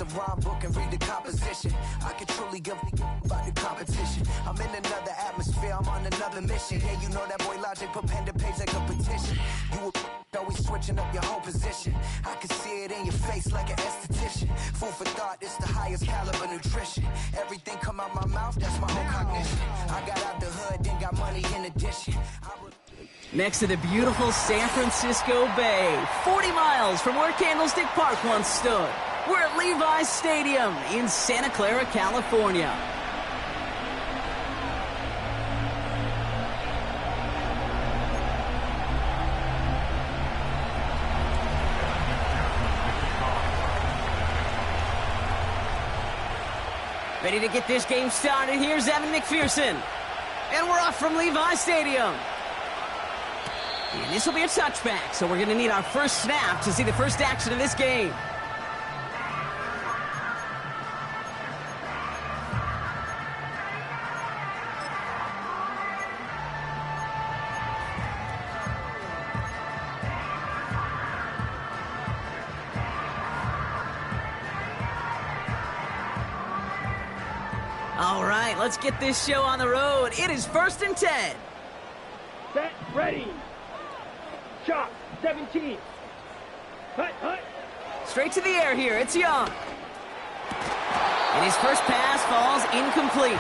the rhyme book and read the composition. I can truly give about the competition. I'm in another atmosphere, I'm on another mission. Yeah, you know that boy Logic put pen to page like a petition. You always switching up your whole position. I can see it in your face like an esthetician. Food for thought, it's the highest caliber nutrition. Everything come out my mouth, that's my own cognition. I got out the hood, then got money in addition. Next to the beautiful San Francisco Bay, 40 miles from where Candlestick Park once stood. We're at Levi's Stadium in Santa Clara, California. Ready to get this game started. Here's Evan McPherson. And we're off from Levi's Stadium. And this will be a touchback, so we're going to need our first snap to see the first action of this game. All right, let's get this show on the road. It is 1st and 10. Set, ready. Shot, 17. Hut, hut. Straight to the air here. It's Young. And his first pass falls incomplete.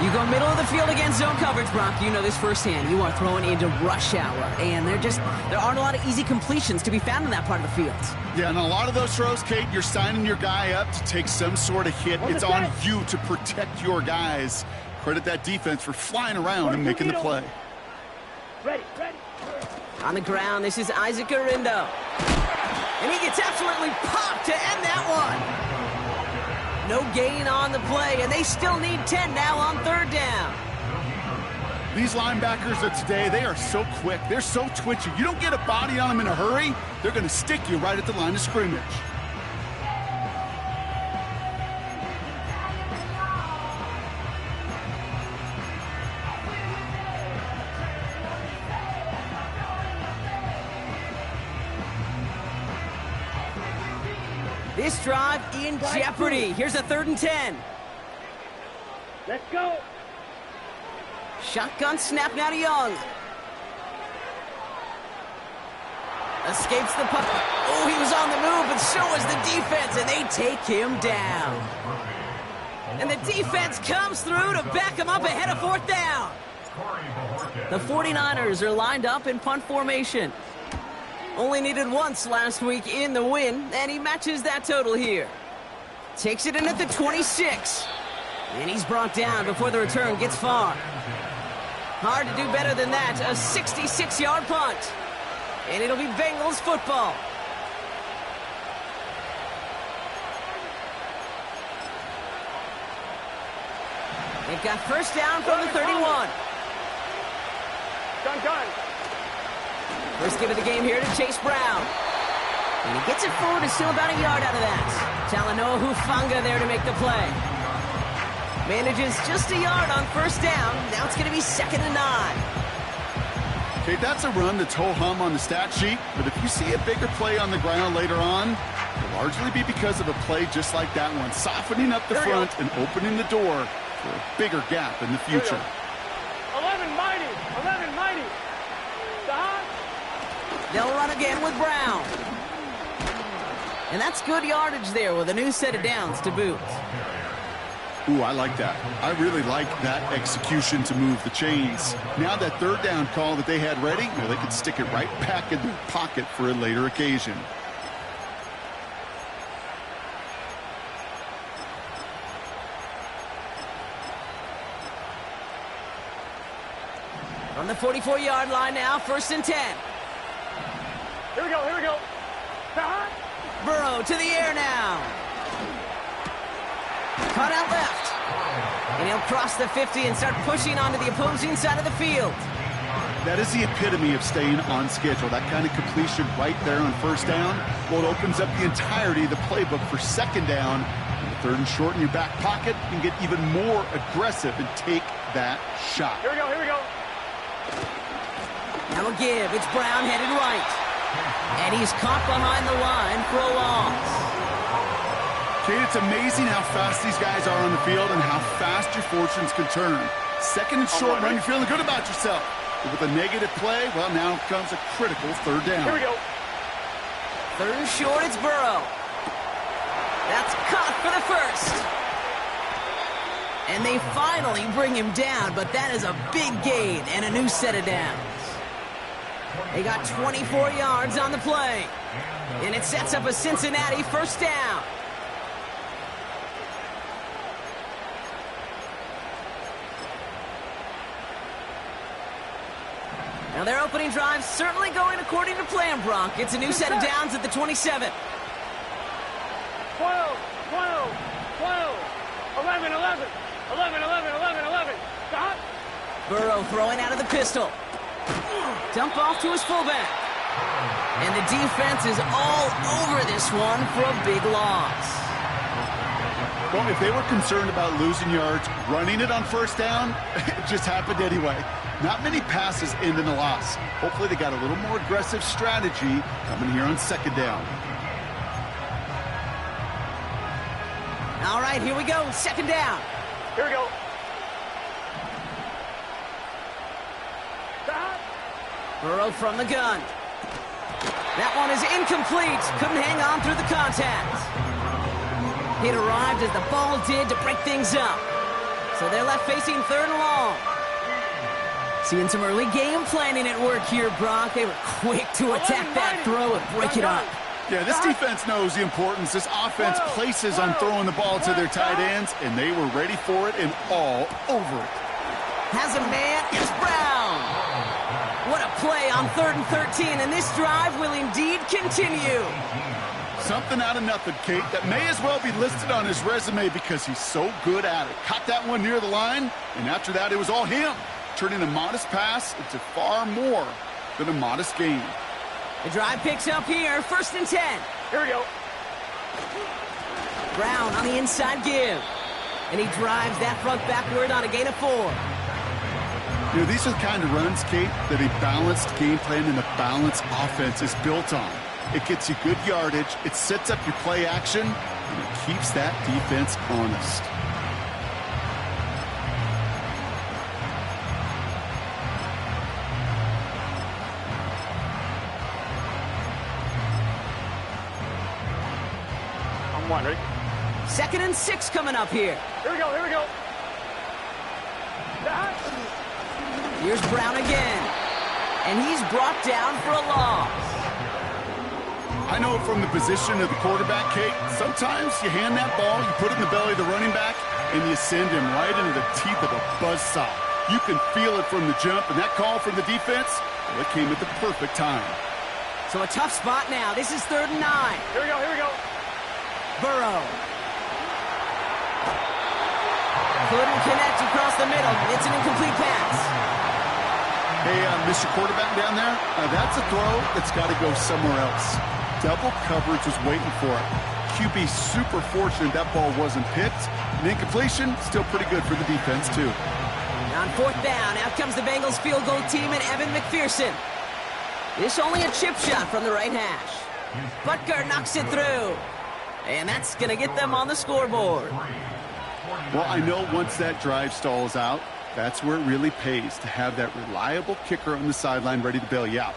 You go middle of the field against zone coverage, Brock. You know this firsthand. You are throwing into rush hour. And there aren't a lot of easy completions to be found in that part of the field. Yeah, and a lot of those throws, Kate, you're signing your guy up to take some sort of hit. It's on you to protect your guys. Credit that defense for flying around and making the play. Ready, ready. On the ground, this is Isaac Arindo. And he gets absolutely popped to end that one. No gain on the play, and they still need 10 now on 3rd down. These linebackers of today, they are so quick. They're so twitchy. You don't get a body on them in a hurry, they're going to stick you right at the line of scrimmage. This drive in jeopardy. Here's a 3rd and 10. Let's go. Shotgun snap now to Young. Escapes the puck. Oh, he was on the move, but so was the defense, and they take him down. And the defense comes through to back him up ahead of 4th down. The 49ers are lined up in punt formation. Only needed once last week in the win, and he matches that total here. Takes it in at the 26. And he's brought down before the return gets far. Hard to do better than that. A 66-yard punt. And it'll be Bengals football. They've got first down from the 31. Done. First give of the game here to Chase Brown. And he gets it forward and still about a yard out of that. Talanoa Hufanga there to make the play. Manages just a yard on first down. Now it's going to be 2nd and 9. Okay, that's a run that's ho-hum on the stat sheet, but if you see a bigger play on the ground later on, it'll largely be because of a play just like that one, softening up the front and opening the door for a bigger gap in the future. 11 mighty. They'll run again with Brown. And that's good yardage there with a new set of downs to boot. Ooh, I like that. I really like that execution to move the chains. Now that 3rd down call that they had ready, well, they could stick it right back in their pocket for a later occasion. On the 44-yard line now, 1st and 10. Here we go. Burrow to the air now. Cut out left. And he'll cross the 50 and start pushing onto the opposing side of the field. That is the epitome of staying on schedule. That kind of completion right there on first down. Well, it opens up the entirety of the playbook for 2nd down. And the 3rd and short in your back pocket, you can get even more aggressive and take that shot. Here we go. Now a give. It's Brown headed right. And he's caught behind the line for a loss. Kate, it's amazing how fast these guys are on the field and how fast your fortunes can turn. Second and short run, you're feeling good about yourself. But with a negative play, well, now comes a critical third down. Here we go. Third and short, it's Burrow. That's caught for the first. And they finally bring him down, but that is a big gain and a new set of downs. They got 24 yards on the play. And it sets up a Cincinnati first down. Now their opening drive certainly going according to plan, Bronk. It's a new set of downs at the 27. 12, 12, 12, 11, 11, 11, 11, 11, 11. Stop. Burrow throwing out of the pistol. Dump off to his fullback. And the defense is all over this one for a big loss. Well, if they were concerned about losing yards, running it on first down, it just happened anyway. Not many passes end in a loss. Hopefully they got a little more aggressive strategy coming here on second down. All right, here we go. Second down. Here we go. Stop. Burrow from the gun. That one is incomplete. Couldn't hang on through the contact. It arrived as the ball did to break things up. So they're left facing third and long. Seeing some early game planning at work here, Brock. They were quick to attack that throw and break it up. Yeah, this defense knows the importance this offense places on throwing the ball to their tight ends, and they were ready for it and all over it. Has a man. It's Brown. What a play on 3rd and 13, and this drive will indeed continue. Something out of nothing, Kate, that may as well be listed on his resume because he's so good at it. Caught that one near the line, and after that, it was all him, turning a modest pass into far more than a modest gain. The drive picks up here, 1st and 10. Here we go. Brown on the inside give. And he drives that front backward on a gain of 4. You know, these are the kind of runs, Kate, that a balanced game plan and a balanced offense is built on. It gets you good yardage, it sets up your play action, and it keeps that defense honest. I'm one, ready? 2nd and 6 coming up here. Here we go, here we go. Stop. Here's Brown again. And he's brought down for a loss. I know from the position of the quarterback, Kate, sometimes you hand that ball, you put it in the belly of the running back, and you send him right into the teeth of a buzzsaw. You can feel it from the jump, and that call from the defense, well, it came at the perfect time. So a tough spot now. This is 3rd and 9. Here we go, here we go. Burrow. Couldn't connect across the middle. It's an incomplete pass. Hey, Mr. Quarterback down there, that's a throw that's got to go somewhere else. Double coverage was waiting for it. QB super fortunate that ball wasn't picked. And incompletion, still pretty good for the defense, too. On 4th down, out comes the Bengals field goal team and Evan McPherson. This only a chip shot from the right hash. Butker knocks it through. And that's going to get them on the scoreboard. Well, I know once that drive stalls out, that's where it really pays to have that reliable kicker on the sideline ready to bail you out.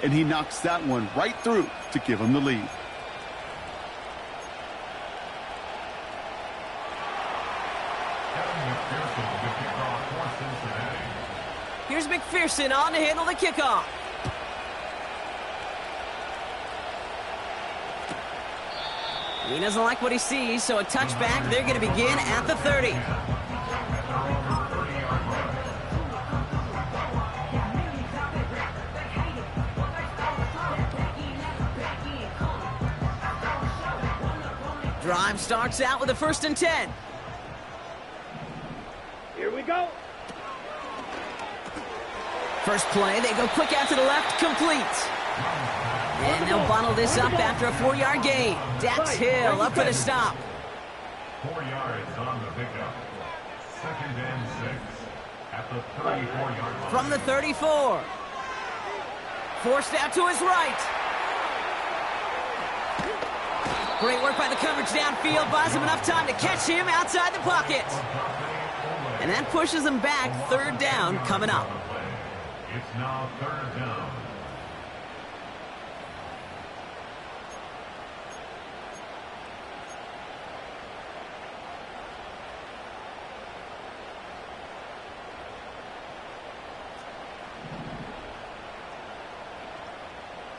And he knocks that one right through to give him the lead. Here's McPherson on to handle the kickoff. He doesn't like what he sees, so a touchback. They're going to begin at the 30. Drive starts out with a 1st and 10. Here we go. First play, they go quick out to the left, complete. And they'll bundle this up after a 4-yard gain. Dax Hill up for the stop. 4 yards on the pickup. 2nd and 6 at the 34-yard line. From the 34. Forced out to his right. Great work by the coverage downfield. Buys him enough time to catch him outside the pocket. And that pushes them back. Third down coming up. It's now third down.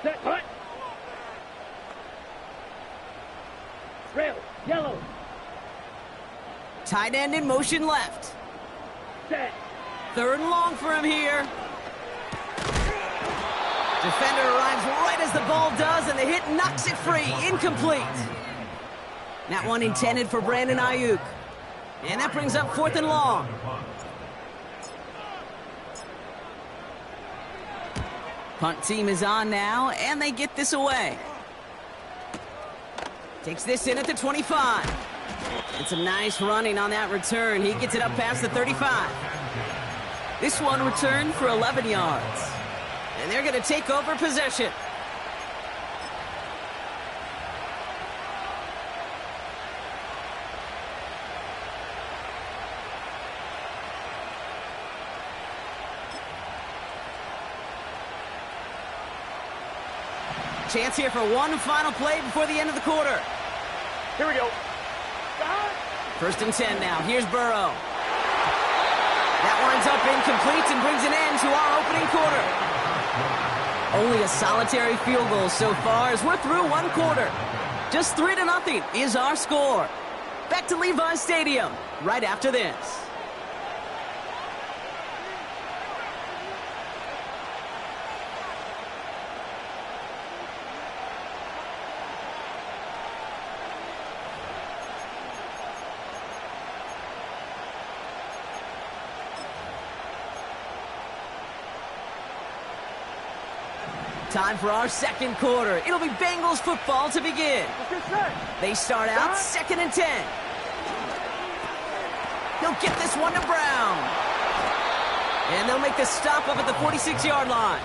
Set, hut. Rail, yellow. Tight end in motion left. Set. Third and long for him here. Defender arrives right as the ball does, and the hit knocks it free. Incomplete. That one intended for Brandon Ayuk. And that brings up fourth and long. Punt team is on now, and they get this away. Takes this in at the 25. And some nice running on that return. He gets it up past the 35. This one returned for 11 yards. And they're going to take over possession. Chance here for one final play before the end of the quarter. Here we go. First and 10 now. Here's Burrow. That winds up incomplete and brings an end to our opening quarter. Only a solitary field goal so far as we're through one quarter. Just 3-0 is our score. Back to Levi's Stadium right after this. Time for our second quarter. It'll be Bengals football to begin. They start out 2nd and 10. He'll get this one to Brown. And they'll make the stop up at the 46-yard line.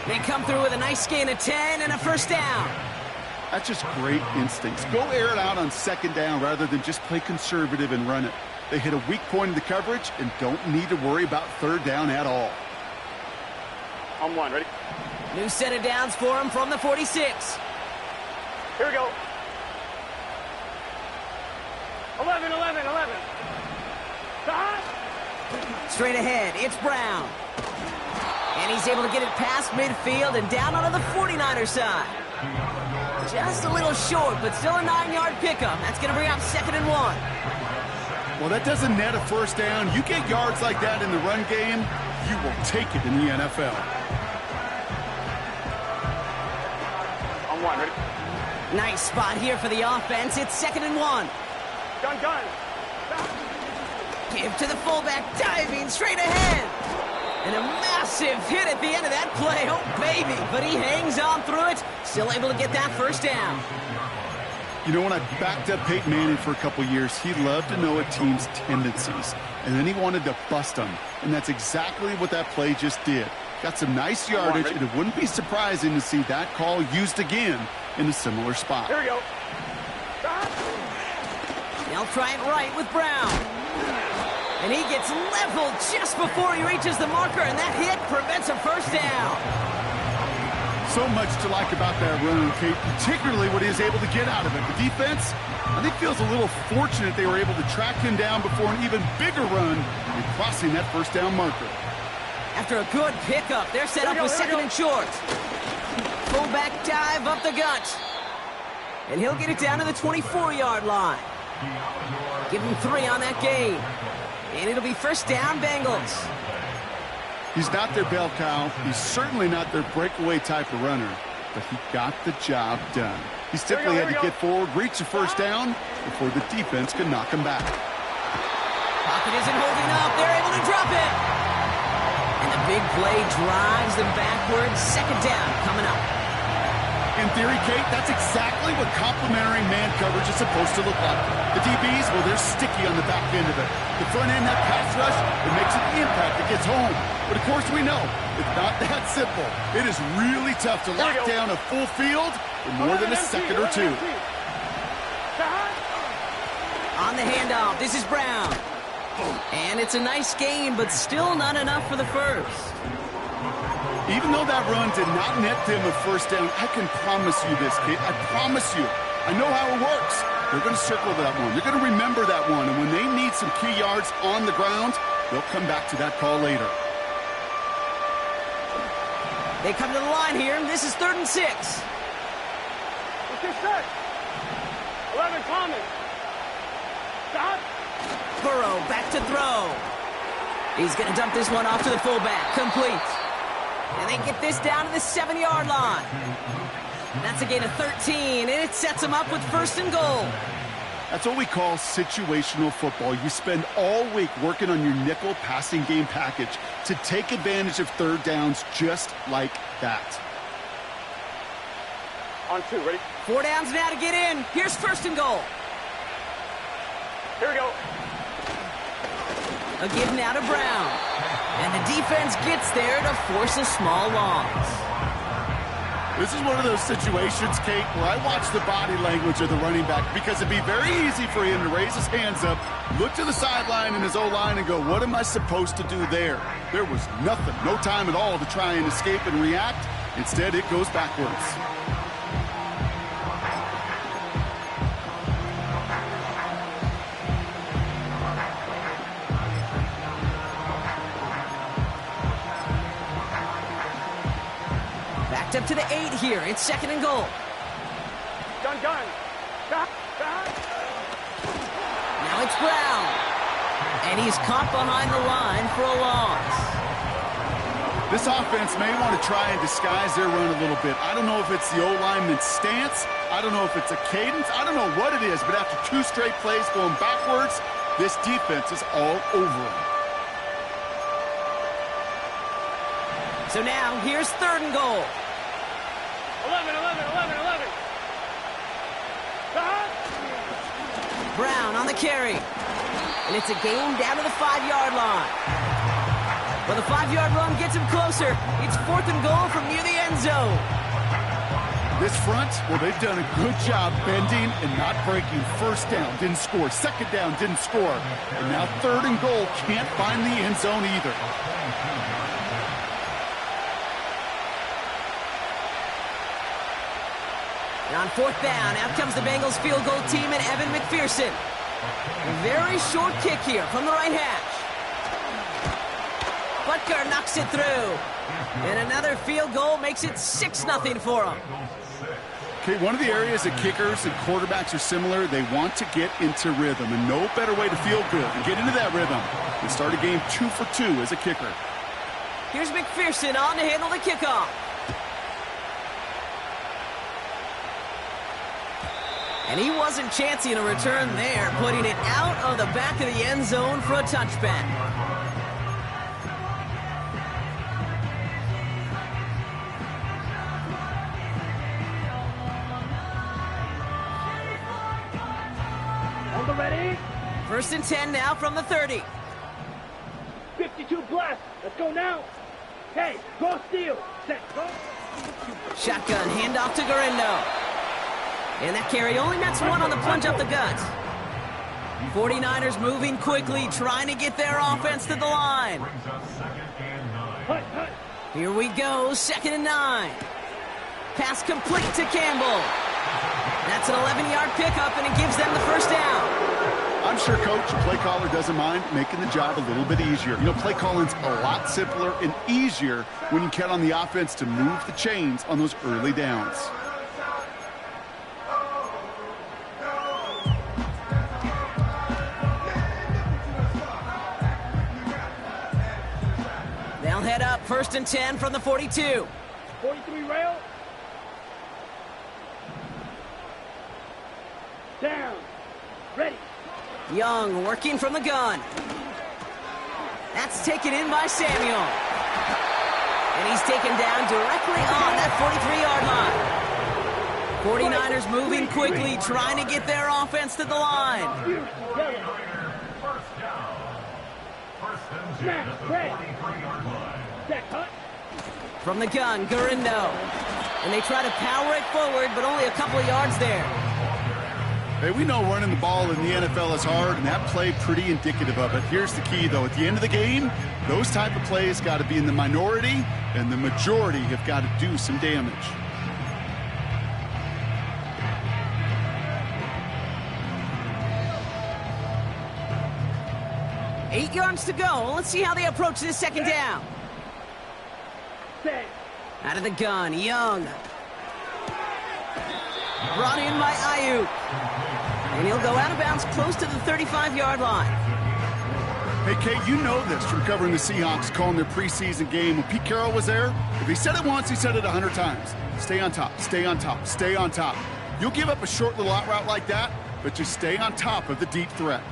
They come through with a nice gain of 10 and a first down. That's just great instincts. Go air it out on second down rather than just play conservative and run it. They hit a weak point in the coverage and don't need to worry about third down at all. On one, ready? New set of downs for him from the 46. Here we go. 11, 11, 11. Straight ahead, it's Brown. And he's able to get it past midfield and down onto the 49er side. Just a little short, but still a 9-yard pickup. That's going to bring up 2nd and 1. Well, that doesn't net a first down. You get yards like that in the run game, you will take it in the NFL. On one, ready? Nice spot here for the offense. It's 2nd and 1. Gun. Give to the fullback, diving straight ahead. And a massive hit at the end of that play. Oh, baby. But he hangs on through it. Still able to get that first down. You know, when I backed up Peyton Manning for a couple years, he loved to know a team's tendencies. And then he wanted to bust them. And that's exactly what that play just did. Got some nice yardage, and it wouldn't be surprising to see that call used again in a similar spot. Here we go. They'll try it right with Brown. And he gets leveled just before he reaches the marker, and that hit prevents a first down. So much to like about that run, Kate, particularly what he is able to get out of it. The defense, I think, feels a little fortunate they were able to track him down before an even bigger run and crossing that first down marker. After a good pickup, they're set up with 2nd and short. Fullback dive up the gut. And he'll get it down to the 24-yard line. Give him 3 on that gain. And it'll be first down, Bengals. He's not their bell cow. He's certainly not their breakaway type of runner. But he got the job done. He simply had to get forward, reach the first down before the defense could knock him back. Pocket isn't holding up. They're able to drop it. And the big play drives them backwards. 2nd down coming up. In theory, Kate, that's exactly what complementary man coverage is supposed to look like. The DBs, well, they're sticky on the back end of it. The front end, that pass rush, it makes an impact. It gets home. But, of course, we know it's not that simple. It is really tough to lock down a full field for more than a second or two. On the handoff, this is Brown. And it's a nice gain, but still not enough for the first. Even though that run did not net them a first down, I can promise you this, kid. I promise you. I know how it works. They're going to circle that one. They're going to remember that one. And when they need some key yards on the ground, they'll come back to that call later. They come to the line here, and this is 3rd and 6. What's your set? 11 common. Stop. Burrow back to throw. He's going to dump this one off to the fullback. Complete. And they get this down to the 7-yard line. That's a gain of 13, and it sets them up with 1st and goal. That's what we call situational football. You spend all week working on your nickel passing game package to take advantage of 3rd downs just like that. On 2, ready? 4 downs now to get in. Here's 1st and goal. Here we go. A give now to Brown. And the defense gets there to force a small loss. This is one of those situations, Kate, where I watch the body language of the running back because it'd be very easy for him to raise his hands up, look to the sideline in his O-line and go, what am I supposed to do there? There was nothing, no time at all to try and escape and react. Instead, it goes backwards. Up to the 8 here. It's 2nd and goal. Gun. Stop. Now it's Brown. And he's caught behind the line for a loss. This offense may want to try and disguise their run a little bit. I don't know if it's the O-lineman's stance. I don't know if it's a cadence. I don't know what it is. But after 2 straight plays going backwards, this defense is all over them. So now here's 3rd and goal. 11. Stop. Brown on the carry. And it's a gain down to the 5-yard line. Well, the 5-yard run gets him closer. It's 4th and goal from near the end zone. This front, well, they've done a good job bending and not breaking. 1st down, didn't score. 2nd down, didn't score. And now 3rd and goal, can't find the end zone either. On 4th down, out comes the Bengals field goal team and Evan McPherson. A very short kick here from the right hash. Butker knocks it through. And another field goal makes it 6-0 for them. Okay, one of the areas that kickers and quarterbacks are similar, they want to get into rhythm. And no better way to feel good and get into that rhythm than start a game 2 for 2 as a kicker. Here's McPherson on to handle the kickoff. And he wasn't chancing a return there, putting it out of the back of the end zone for a touchback. On the ready. 1st and 10 now from the 30. 52 blast. Let's go now. Hey, go steal. Set, go. Shotgun handoff to Garindo. And that carry only nets 1 on the plunge up the gut. 49ers moving quickly, trying to get their offense to the line. Here we go, 2nd and 9. Pass complete to Campbell. That's an 11-yard pickup, and it gives them the 1st down. I'm sure Coach, play caller doesn't mind making the job a little bit easier. You know, play calling's a lot simpler and easier when you count on the offense to move the chains on those early downs. They'll head up 1st and 10 from the 42. 43 rail. Down. Ready. Young working from the gun. That's taken in by Samuel. And he's taken down directly on that 43-yard line. 49ers moving quickly, trying to get their offense to the line. From the gun, Garindo. And they try to power it forward, but only a couple of yards there. Hey, we know running the ball in the NFL is hard, and that play pretty indicative of it. Here's the key, though. At the end of the game, those type of plays got to be in the minority, and the majority have got to do some damage. Eight yards to go. Let's see how they approach this second down. Out of the gun, Young. Brought in by Ayuk. And he'll go out of bounds close to the 35-yard line. Hey, Kate, you know this from covering the Seahawks, calling their preseason game. When Pete Carroll was there, if he said it once, he said it 100 times. Stay on top, stay on top, stay on top. You'll give up a short little out route like that, but just stay on top of the deep threat.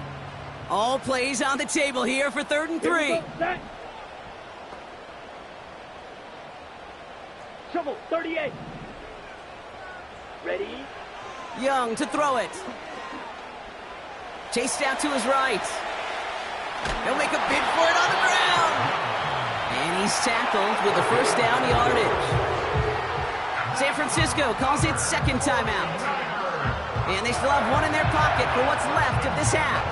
All plays on the table here for 3rd and 3. Shovel, 38. Ready? Young to throw it. Chased out to his right. He'll make a bid for it on the ground. And he's tackled with a first down yardage. San Francisco calls it second timeout. And they still have one in their pocket for what's left of this half.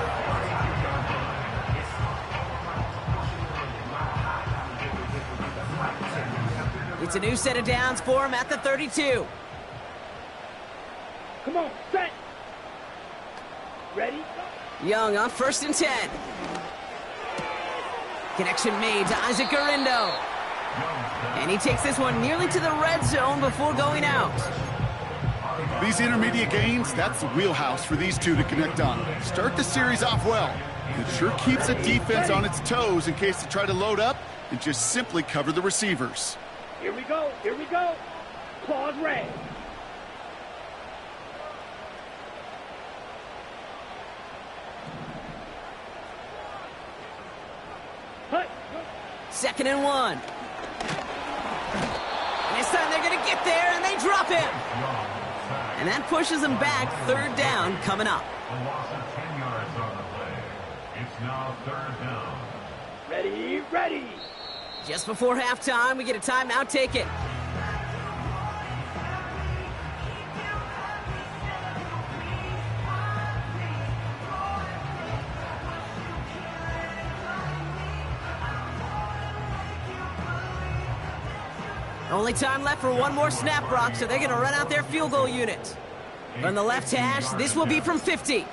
It's a new set of downs for him at the 32. Come on, set. Ready? Young on 1st and 10. Connection made to Isaac Garindo. And he takes this one nearly to the red zone before going out. These intermediate gains, that's the wheelhouse for these two to connect on. Start the series off well. It sure keeps the defense on its toes in case they try to load up and just simply cover the receivers. Here we go, here we go. Claws red. Hut. 2nd and 1. And this time they're going to get there, and they drop him. And that pushes them back. 3rd down coming up. A loss of 10 yards on the play. It's now 3rd down. Ready, ready. Just before halftime, we get a timeout taken. Only time left for one more snap, Brock, so they're going to run out their field goal unit. From the left hash, this will be from 50.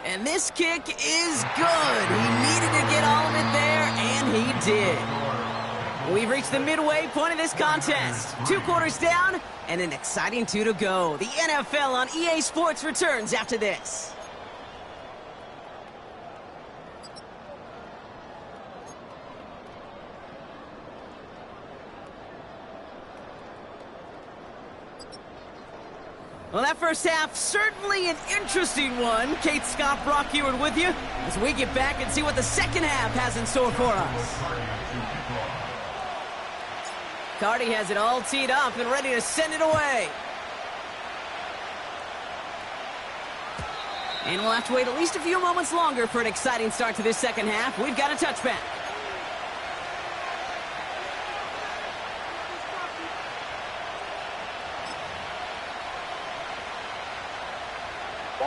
And this kick is good. He needed to get all of it there, and he did. We've reached the midway point of this contest. 2 quarters down, and an exciting 2 to go. The NFL on EA Sports returns after this. Well, that first half, certainly an interesting one. Kate, Scott, Brock Eward with you as we get back and see what the second half has in store for us. Cardi has it all teed up and ready to send it away. And we'll have to wait at least a few moments longer for an exciting start to this second half. We've got a touchback.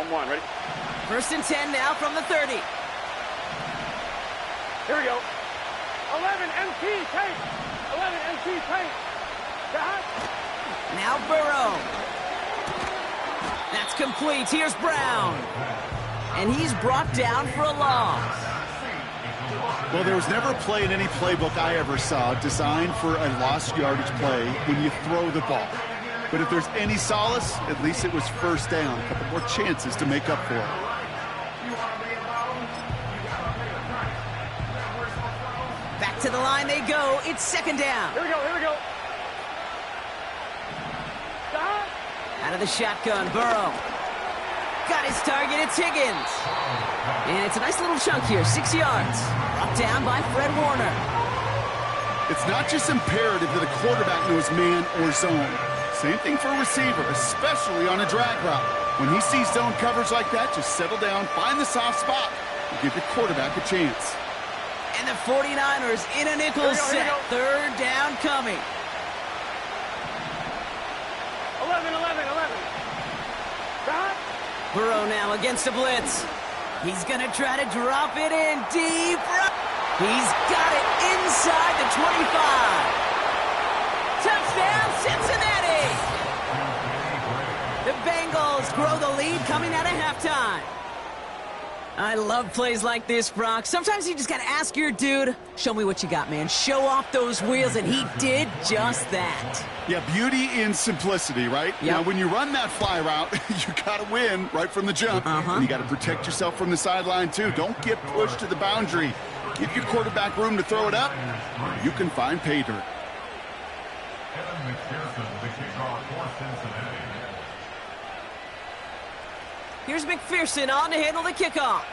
One, ready? 1st and 10 now from the 30. Here we go. 11 MT tank. 11 MT tank. Now Burrow. That's complete. Here's Brown. And he's brought down for a loss. Well, there was never a play in any playbook I ever saw designed for a lost yardage play when you throw the ball. But if there's any solace, at least it was 1st down. A couple more chances to make up for it. Back to the line they go. It's 2nd down. Here we go, here we go. Stop. Out of the shotgun, Burrow. Got his target, it's Higgins. And it's a nice little chunk here, 6 yards. Brought down by Fred Warner. It's not just imperative that a quarterback knows man or zone. Same thing for a receiver, especially on a drag route. When he sees zone coverage like that, just settle down, find the soft spot, and give your quarterback a chance. And the 49ers in a nickel set. 3rd down coming. 11. Burrow now against a blitz. He's going to try to drop it in deep. He's got it inside the 25. Touchdown, Cincinnati! The Bengals grow the lead coming out of halftime. I love plays like this, Brock. Sometimes you just got to ask your dude, show me what you got, man. Show off those wheels, and he did just that. Yeah, beauty in simplicity, right? Yep. Now, when you run that fly route, you got to win right from the jump. And you got to protect yourself from the sideline, too. Don't get pushed to the boundary. Give your quarterback room to throw it up. You can find pay dirt. Kevin McPherson, the kickoff for Cincinnati. Here's McPherson on to handle the kickoff.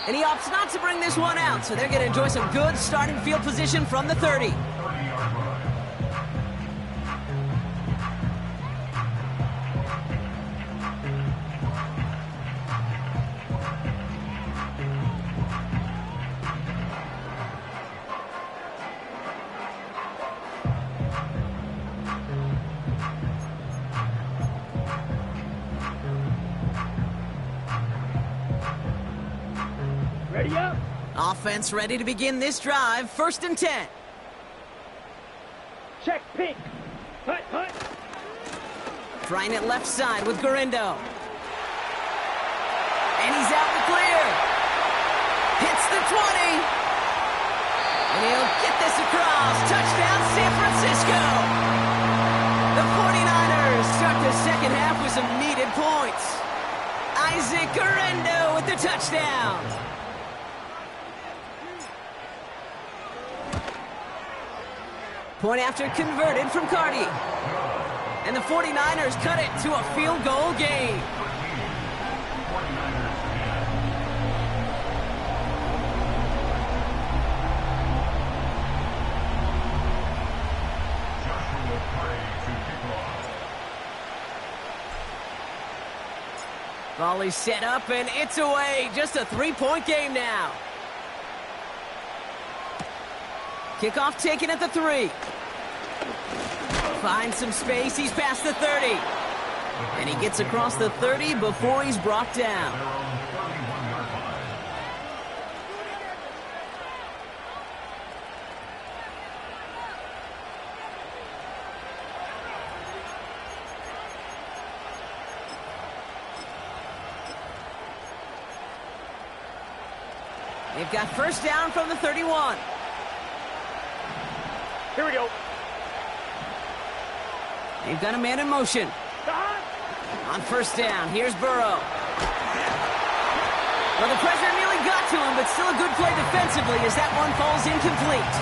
And he opts not to bring this one out, so they're going to enjoy some good starting field position from the 30. 30-yard line. Ready up. Offense ready to begin this drive. 1st and 10. Check pink. Punt, punt. Trying it left side with Garindo. And he's out the clear. Hits the 20. And he'll get this across. Touchdown, San Francisco. The 49ers start the second half with some needed points. Isaac Garindo with the touchdown. Point after converted from Cardi. And the 49ers cut it to a field goal game. Joshua Gray to kick off. Volley set up and it's away. Just a 3-point game now. Kickoff taken at the 3. Finds some space. He's past the 30. And he gets across the 30 before he's brought down. Their own 31-yard line. They've got 1st down from the 31. Here we go. They've got a man in motion. On 1st down, here's Burrow. Well, the pressure nearly got to him, but still a good play defensively as that one falls incomplete.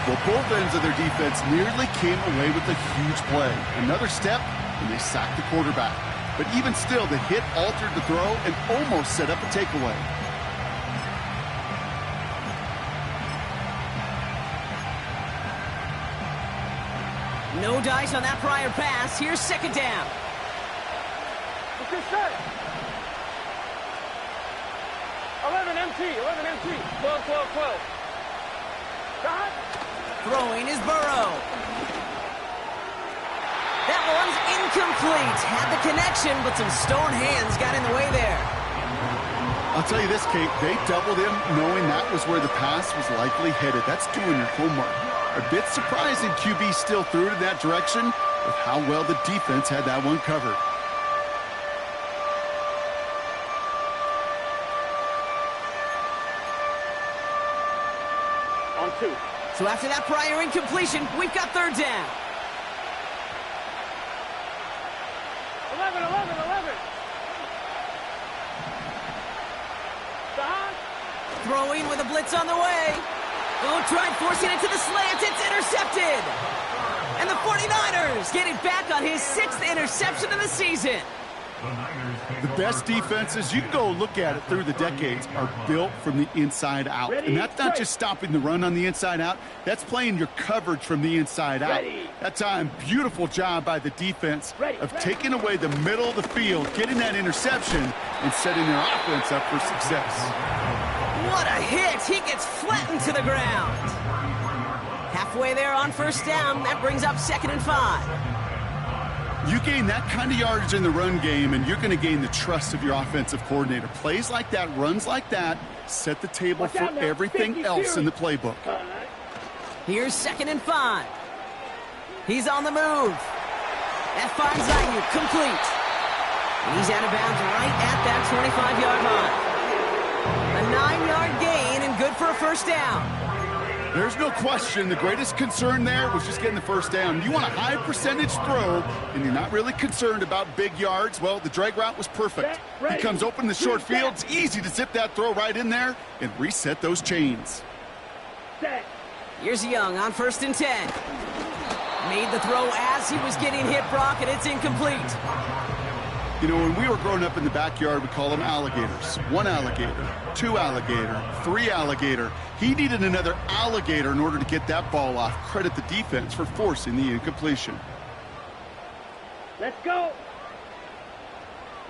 Well, both ends of their defense nearly came away with a huge play. Another step, and they sacked the quarterback. But even still, the hit altered the throw and almost set up a takeaway. No dice on that prior pass. Here's 2nd down. What's your set? 11 MT, 11 MT. 12, 12, 12. Got. Throwing is Burrow. That one's incomplete. Had the connection, but some stone hands got in the way there. I'll tell you this, Kate, they doubled him knowing that was where the pass was likely headed. That's doing your homework. A bit surprising QB still threw it in that direction with how well the defense had that one covered. On 2. So after that prior incompletion, we've got 3rd down. 11, 11, 11. Got. Throwing with a blitz on the way. Oh, tried forcing it to the slants. It's intercepted. And the 49ers get it back on his 6th interception of the season. The best defenses, you can go look at it through the decades, are built from the inside out. And that's not just stopping the run on the inside out. That's playing your coverage from the inside out. That time, beautiful job by the defense of taking away the middle of the field, getting that interception, and setting their offense up for success. What a hit! He gets flattened to the ground. Halfway there on first down. That brings up 2nd and 5. You gain that kind of yardage in the run game, and you're going to gain the trust of your offensive coordinator. Plays like that, runs like that, set the table for everything else in the playbook. Here's 2nd and 5. He's on the move. That finds Ayuk, complete. And he's out of bounds right at that 25-yard line. A 9-yard gain and good for a first down. There's no question the greatest concern there was just getting the first down. You want a high percentage throw, and you're not really concerned about big yards. Well, the drag route was perfect. He comes open in the short field. It's easy to zip that throw right in there and reset those chains. Here's Young on 1st and 10. Made the throw as he was getting hit, Brock, and it's incomplete. You know, when we were growing up in the backyard, we call them alligators. 1 alligator, 2 alligator, 3 alligator. He needed another alligator in order to get that ball off. Credit the defense for forcing the incompletion. Let's go.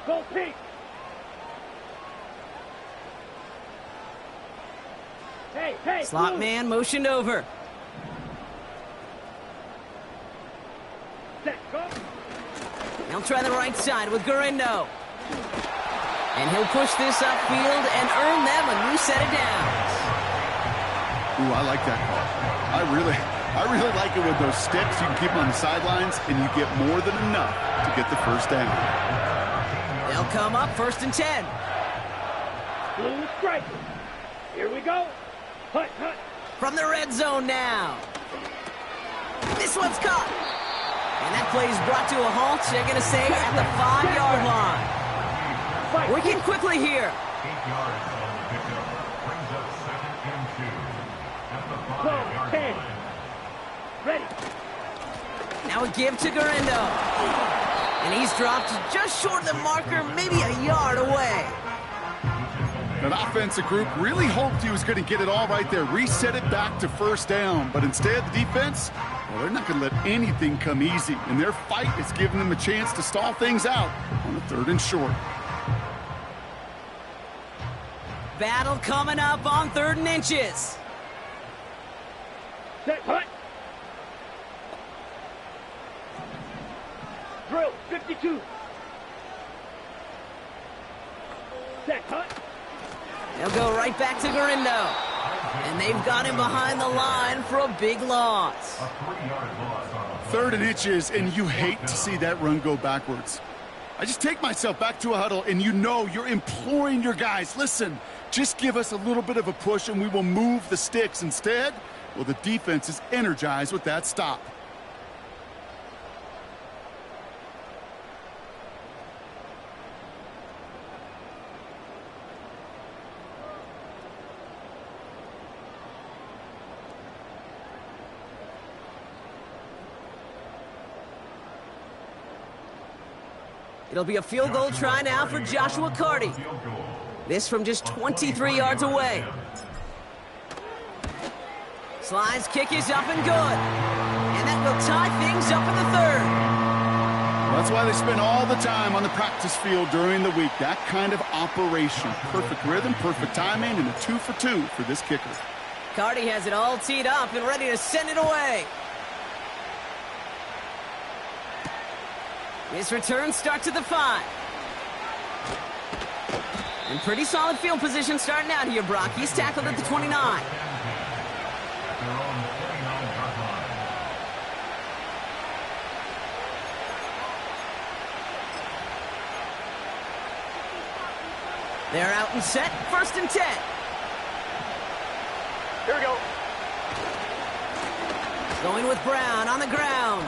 Go, Pete. Hey. Slot man motioned over. Set, go. He'll try the right side with Gurindo. And he'll push this upfield and earn them a new set of downs. Ooh, I like that call. I really like it with those sticks. You can keep them on the sidelines, and you get more than enough to get the first down. They'll come up 1st and 10. Blue strike. Here we go. Hut. From the red zone now. This one's caught. And that play is brought to a halt, they're going to say, at the 5-yard line. Working quickly here. 8 yards on the pickup. Brings up 2nd and 2 at the 5-yard line. Ready. Now a give to Gurindo. And he's dropped just short of the marker, maybe a yard away. That offensive group really hoped he was going to get it all right there, reset it back to first down. But instead, the defense, well, they're not going to let anything come easy. And their fight is giving them a chance to stall things out on the 3rd and short. Battle coming up on 3rd and inches. Set, hut. Drill, 52. Set, hut. They'll go right back to Gurindo. And they've got him behind the line for a big loss. A 3-yard loss on 3rd and inches, and you hate to see that run go backwards. I just take myself back to a huddle, and you know you're imploring your guys, listen, just give us a little bit of a push and we will move the sticks. Instead, well, the defense is energized with that stop. It'll be a field goal try now for Joshua Carty. This from just 23 yards away. Slide's kick is up and good. And that will tie things up in the 3rd. That's why they spend all the time on the practice field during the week. That kind of operation. Perfect rhythm, perfect timing, and a 2 for 2 for this kicker. Carty has it all teed up and ready to send it away. His return starts at the 5. And pretty solid field position starting out here, Brock. He's tackled at the 29. They're out and set. 1st and 10. Here we go. Going with Brown on the ground.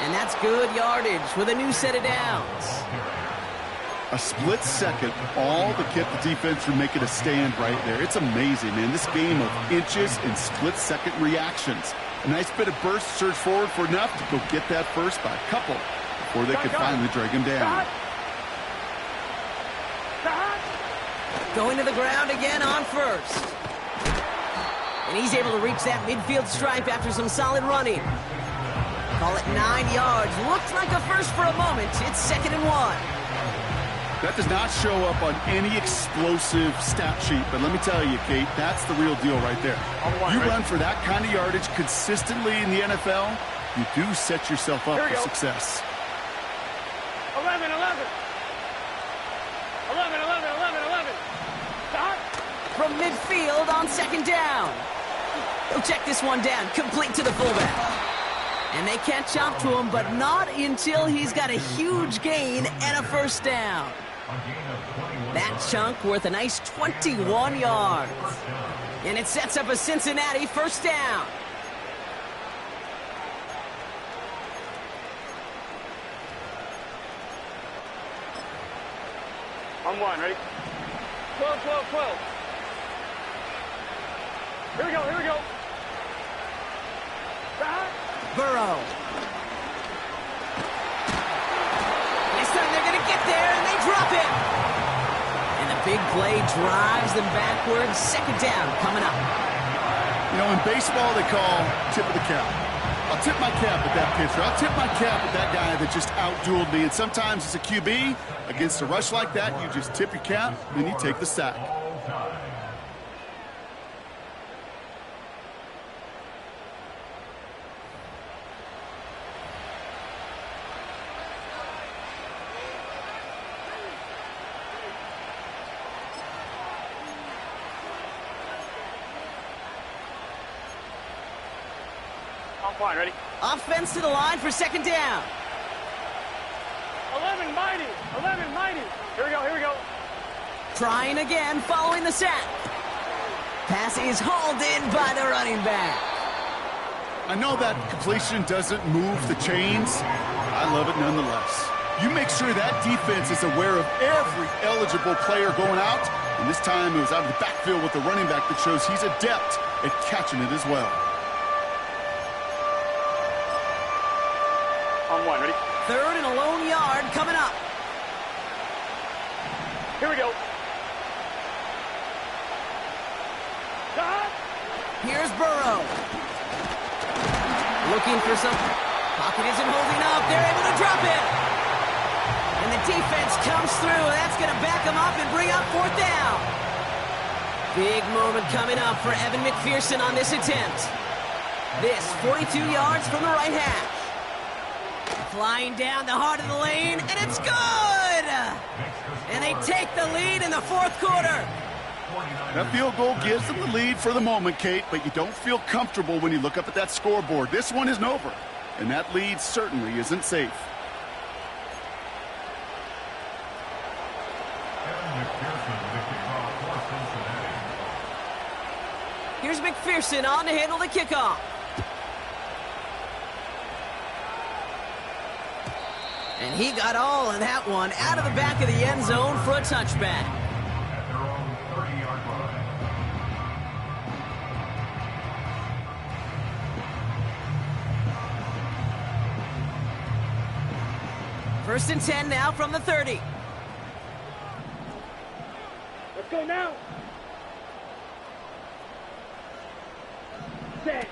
And that's good yardage with a new set of downs. A split second, all to keep the defense from making a stand right there. It's amazing, man. This game of inches and split-second reactions. A nice bit of burst, surge forward for enough to go get that first by a couple before they could finally drag him down. Going to the ground again on 1st. And he's able to reach that midfield stripe after some solid running. Call it 9 yards. Looked like a first for a moment. It's 2nd and 1. That does not show up on any explosive stat sheet, but let me tell you, Kate, that's the real deal right there. You run for that kind of yardage consistently in the NFL, you do set yourself up for success. 11, 11. 11, 11, 11, 11. Stop. From midfield on second down. He'll check this one down, complete to the fullback. And they catch up to him, but not until he's got a huge gain and a first down. That chunk worth a nice 21 yards. And it sets up a Cincinnati first down. On one, ready? 12, 12, 12. Here we go, here we go. Stop. Burrow. This time they're going to get there, and they drop it. And the big play drives them backwards. Second down coming up. You know, in baseball, they call tip of the cap. I'll tip my cap at that pitcher. I'll tip my cap at that guy that just outdueled me. And sometimes as a QB, against a rush like that, you just tip your cap, then you take the sack. Fine, ready? Offense to the line for second down. 11 mighty. 11 mighty. Here we go, here we go. Trying again following the sack. Pass is hauled in by the running back. I know that completion doesn't move the chains. I love it nonetheless. You make sure that defense is aware of every eligible player going out. And this time it was out of the backfield with the running back that shows he's adept at catching it as well. On one, ready? Third and a lone yard coming up. Here we go. Stop. Here's Burrow. Looking for some. Pocket isn't holding up. They're able to drop it. And the defense comes through. That's going to back them up and bring up fourth down. Big moment coming up for Evan McPherson on this attempt. This 42 yards from the right hash. Flying down the heart of the lane, and it's good! And they take the lead in the fourth quarter. That field goal gives them the lead for the moment, Kate, but you don't feel comfortable when you look up at that scoreboard. This one isn't over, and that lead certainly isn't safe. Here's McPherson on to handle the kickoff. And he got all of that one out of the back of the end zone for a touchback. At their own 30-yard line. First and 10 now from the 30. Let's go now. Set.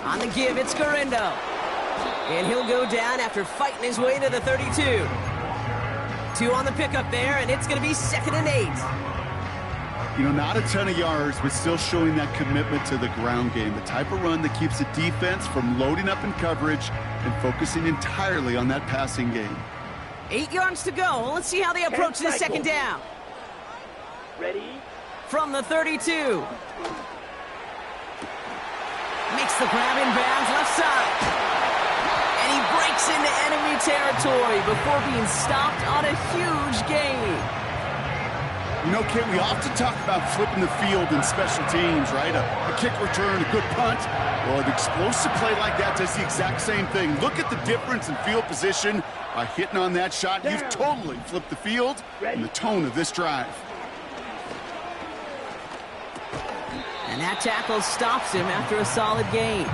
On the give, it's Garindo. And he'll go down after fighting his way to the 32. 2 on the pickup there, and it's going to be 2nd and 8. You know, not a ton of yards, but still showing that commitment to the ground game. The type of run that keeps the defense from loading up in coverage and focusing entirely on that passing game. 8 yards to go. Well, let's see how they approach this second down. Ready? From the 32. Makes the grab in bounds left side. And he breaks into enemy territory before being stopped on a huge gain. You know, Kate, we often talk about flipping the field in special teams, right? A kick return, a good punt. Well, an explosive play like that does the exact same thing. Look at the difference in field position by hitting on that shot. You've totally flipped the field and the tone of this drive. And that tackle stops him after a solid gain.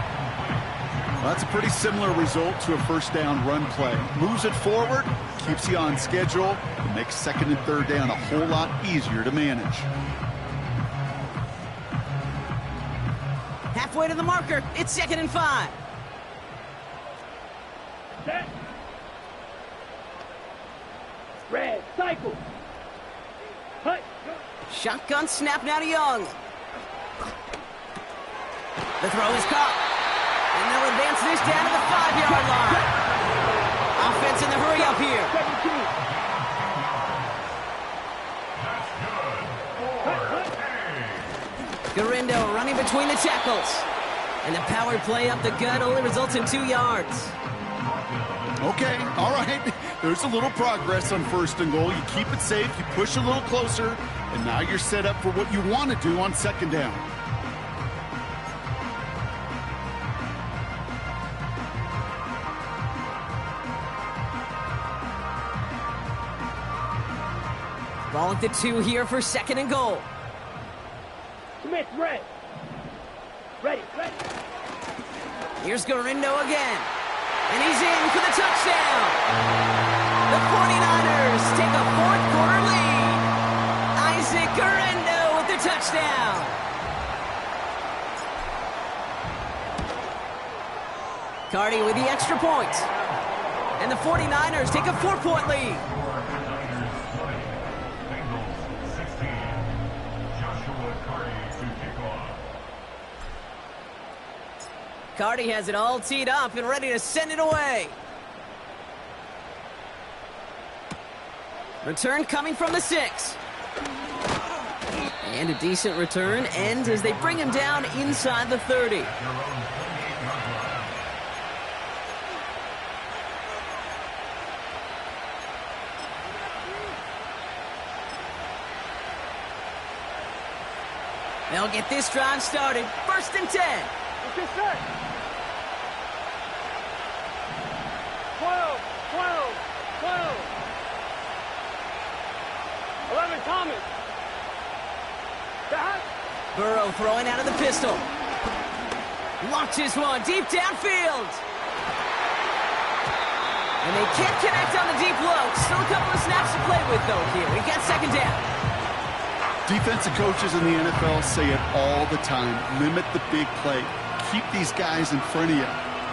Well, that's a pretty similar result to a first down run play. Moves it forward, keeps you on schedule, and makes second and third down a whole lot easier to manage. Halfway to the marker, it's 2nd and 5. Set. Red. Cycle. Hut. Shotgun snap now to Young. The throw is caught. And they'll advance this down to the 5-yard line. Offense in the hurry up here. 17. Garindo running between the tackles. And the power play up the gut only results in 2 yards. Okay, all right. There's a little progress on 1st and goal. You keep it safe, you push a little closer, and now you're set up for what you want to do on 2nd down. Ball at the 2 here for 2nd and goal. Smith, ready. Ready. Here's Garindo again. And he's in for the touchdown. The 49ers take a 4th quarter lead. Isaac Garindo with the touchdown. Cardi with the extra point. And the 49ers take a 4-point lead. Bengals 16. Joshua Cardi to kick off. Cardi has it all teed up and ready to send it away. Return coming from the 6. And a decent return ends as they bring him down inside the 30. They'll get this drive started. 1st and 10. What's this set? 12. 11, Thomas. That. Burrow throwing out of the pistol. Launches one deep downfield. And they can't connect on the deep low. Still a couple of snaps to play with, though, here. We got 2nd down. Defensive coaches in the NFL say it all the time. Limit the big play. Keep these guys in front of you.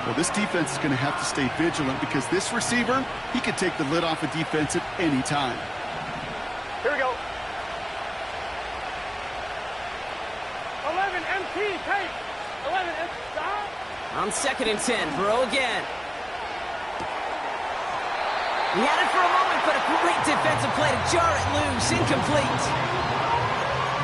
Well, this defense is going to have to stay vigilant because this receiver, he could take the lid off a defense at any time. Here we go. 11, MT, take. 11, stop. On 2nd and 10, Burrow again. He had it for a moment, but a great defensive play to jar it loose. Incomplete.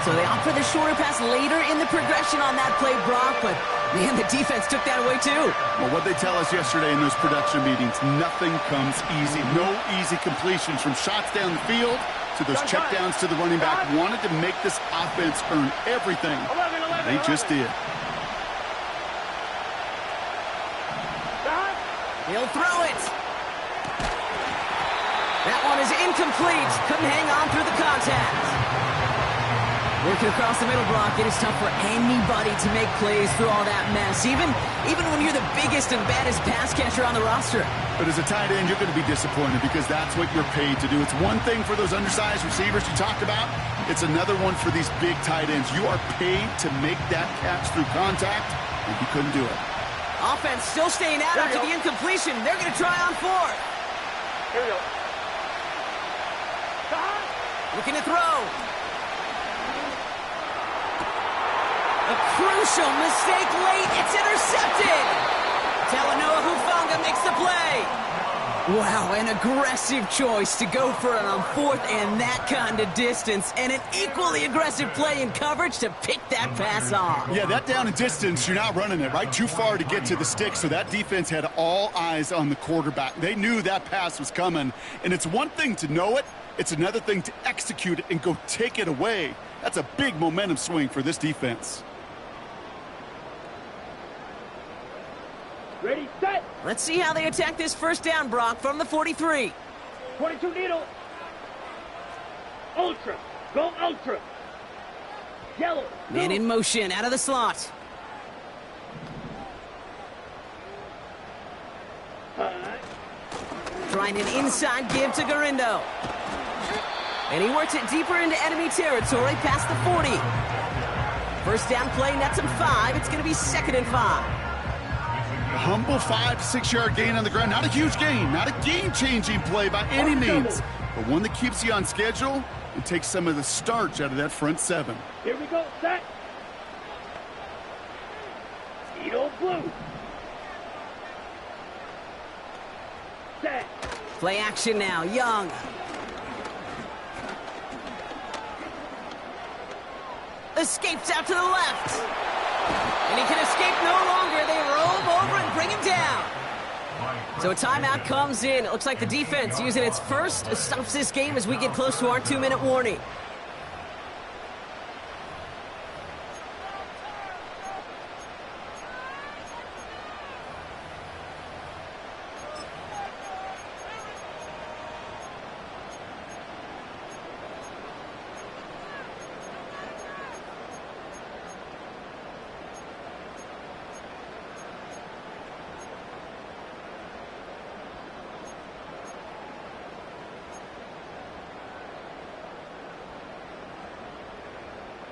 So they opt for the shorter pass later in the progression on that play, Brock, but man, the defense took that away too. Well, what they tell us yesterday in those production meetings, nothing comes easy. No easy completions from shots down the field to those checkdowns to the running back. Wanted to make this offense earn everything. 11. They just did. He'll throw it. That one is incomplete. Couldn't hang on through the contact. Working across the middle, Brock, it is tough for anybody to make plays through all that mess, even when you're the biggest and baddest pass catcher on the roster. But as a tight end, you're going to be disappointed because that's what you're paid to do. It's one thing for those undersized receivers you talked about. It's another one for these big tight ends. You are paid to make that catch through contact, and you couldn't do it. Offense still staying out after the incompletion. They're going to try on 4th. Here we go. Looking to throw. A crucial mistake late. It's intercepted. Talanoa Hufanga makes the play. Wow, an aggressive choice to go for it on 4th and that kind of distance. And an equally aggressive play in coverage to pick that pass off. Yeah, that down and distance, you're not running it, right? Too far to get to the stick, so that defense had all eyes on the quarterback. They knew that pass was coming. And it's one thing to know it. It's another thing to execute it and go take it away. That's a big momentum swing for this defense. Ready, set. Let's see how they attack this 1st down, Brock, from the 43. 22 needle. Ultra. Go ultra. Yellow. Man in motion, out of the slot. Trying an inside give to Garindo. And he works it deeper into enemy territory past the 40. 1st down play, nets him 5. It's going to be 2nd and 5. A humble 5 to 6 yard gain on the ground. Not a huge gain, not a game-changing play by any means. but one that keeps you on schedule and takes some of the starch out of that front seven. Here we go, set. Speedo blue. Set. Play action now, Young. Escapes out to the left. And he can escape no longer. They roll over and bring him down. So a timeout comes in. It looks like the defense using its first stops this game as we get close to our 2-minute warning.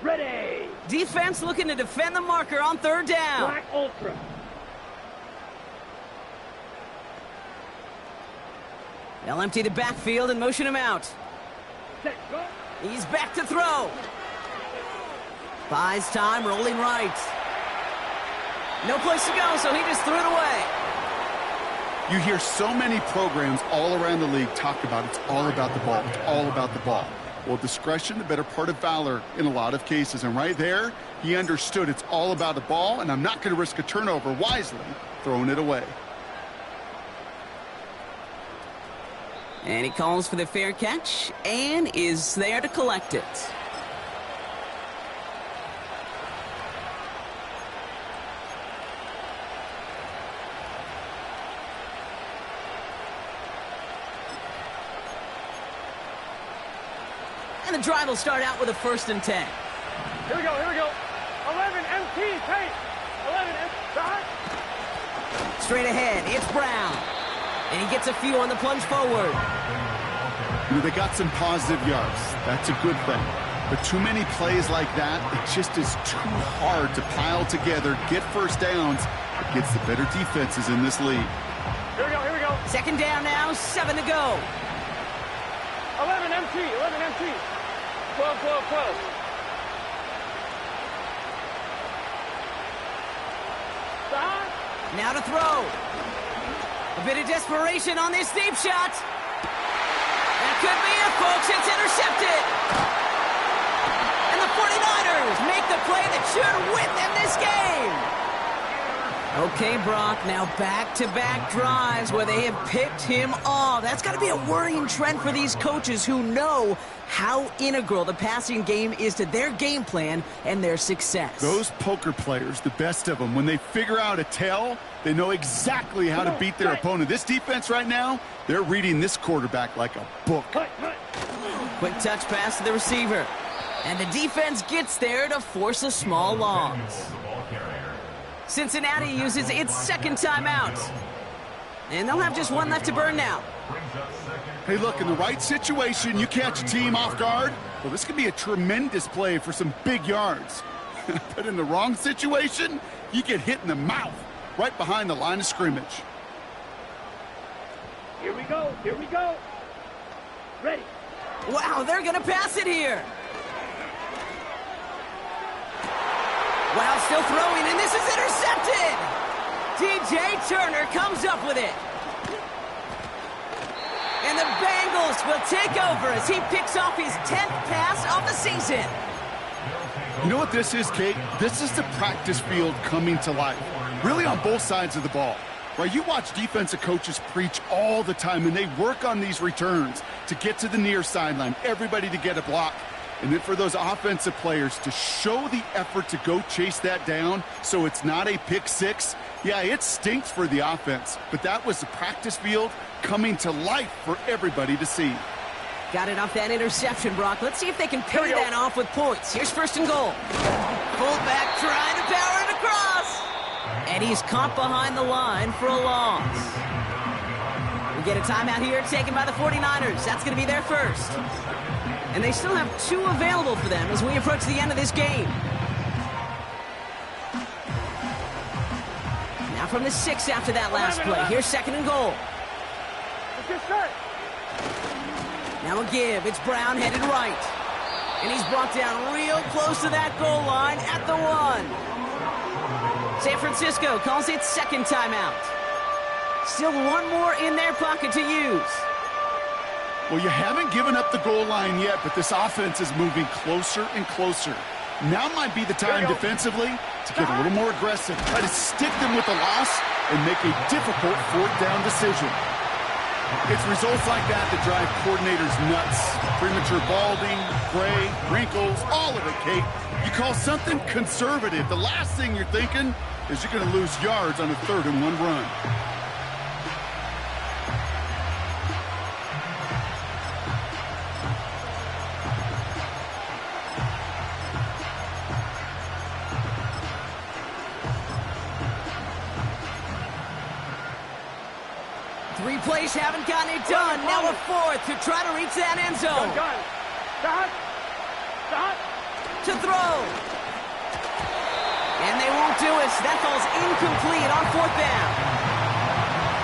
Ready. Defense looking to defend the marker on 3rd down. Black Ultra. They'll empty the backfield and motion him out. Set. Go. He's back to throw. Buys time, rolling right. No place to go, so he just threw it away. You hear so many programs all around the league talk about it's all about the ball. It's all about the ball. Well, discretion, the better part of valor in a lot of cases. And right there, he understood it's all about the ball, and I'm not going to risk a turnover, wisely throwing it away. And he calls for the fair catch and is there to collect it. And the drive will start out with a 1st and 10. Here we go, here we go. 11 MT, tape. 11 MT, start. Straight ahead, it's Brown. And he gets a few on the plunge forward. You know, they got some positive yards. That's a good thing. But too many plays like that, it just is too hard to pile together, get first downs against the better defenses in this league. Here we go, here we go. 2nd down now, 7 to go. 11 MT, 11 MT. 12, 12, 12. Stop. Now to throw. A bit of desperation on this deep shot. That could be it, folks. It's intercepted. And the 49ers make the play that should win them this game. Okay, Brock, now back-to-back drives where they have picked him off. That's got to be a worrying trend for these coaches who know how integral the passing game is to their game plan and their success. Those poker players, the best of them, when they figure out a tell, they know exactly how to beat their opponent. This defense right now, they're reading this quarterback like a book. Quick touch pass to the receiver. And the defense gets there to force a small loss. Cincinnati uses its 2nd timeout. And they'll have just one left to burn now. Hey, look, in the right situation, you catch a team off guard. Well, this could be a tremendous play for some big yards. But in the wrong situation, you get hit in the mouth right behind the line of scrimmage. Here we go, here we go. Ready. Wow, they're going to pass it here. Wow, still throwing, and this is intercepted. DJ Turner comes up with it. And the Bengals will take over as he picks off his 10th pass of the season. You know what this is, Kate? This is the practice field coming to life, really on both sides of the ball. Right, you watch defensive coaches preach all the time, and they work on these returns to get to the near sideline, everybody to get a block. And then for those offensive players to show the effort to go chase that down so it's not a pick six, yeah, it stinks for the offense. But that was the practice field coming to life for everybody to see. Got it off that interception, Brock. Let's see if they can pay that off with points. Here's 1st and goal. Fullback trying to power it across. And he's caught behind the line for a loss. We get a timeout here taken by the 49ers. That's going to be their first. And they still have 2 available for them as we approach the end of this game. Now from the 6 after that last play. Here's 2nd and goal. It's your start. Now a give. It's Brown headed right. And he's brought down real close to that goal line at the 1. San Francisco calls it second timeout. Still one more in their pocket to use. Well, you haven't given up the goal line yet, but this offense is moving closer and closer. Now might be the time defensively to get a little more aggressive. Try to stick them with the loss and make a difficult fourth down decision. It's results like that that drive coordinators nuts. Premature balding, gray, wrinkles, all of it, Kate. You call something conservative. The last thing you're thinking is you're going to lose yards on a 3rd and 1 run. Three plays haven't gotten it done. Now a 4th to try to reach that end zone. Stop. To throw. And they won't do it. So that falls incomplete on 4th down.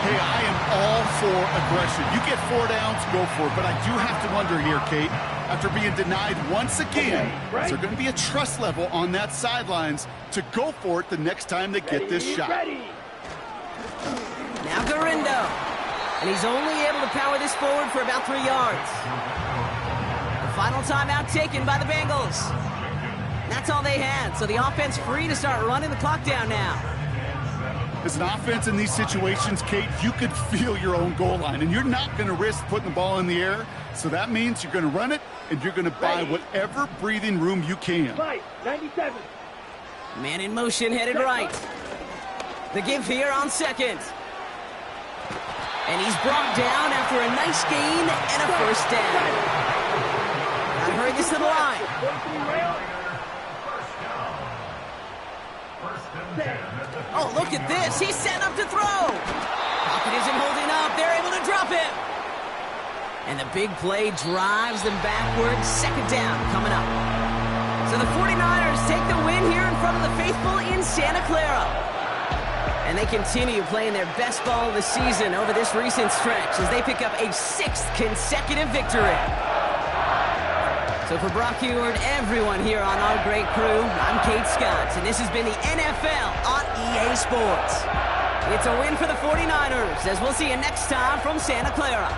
Hey, I am all for aggression. You get 4 downs, go for it. But I do have to wonder here, Kate, after being denied once again, is there going to be a trust level on that sidelines to go for it the next time they get this shot? Now Garindo. And he's only able to power this forward for about 3 yards. The final timeout taken by the Bengals. That's all they had, so the offense free to start running the clock down now. As an offense in these situations, Kate, you could feel your own goal line, and you're not going to risk putting the ball in the air, so that means you're going to run it, and you're going to buy whatever breathing room you can. 97. Man in motion, headed right. The give here on 2nd. And he's brought down after a nice gain and a 1st down. Gotta hurry this to the line. Oh, look at this. He's set up to throw. Pocket isn't holding up. They're able to drop him. And the big play drives them backwards. 2nd down coming up. So the 49ers take the win here in front of the faithful in Santa Clara. And they continue playing their best ball of the season over this recent stretch as they pick up a 6th consecutive victory. So for Brock Heward, everyone here on our great crew, I'm Kate Scott, and this has been the NFL on EA Sports. It's a win for the 49ers, as we'll see you next time from Santa Clara.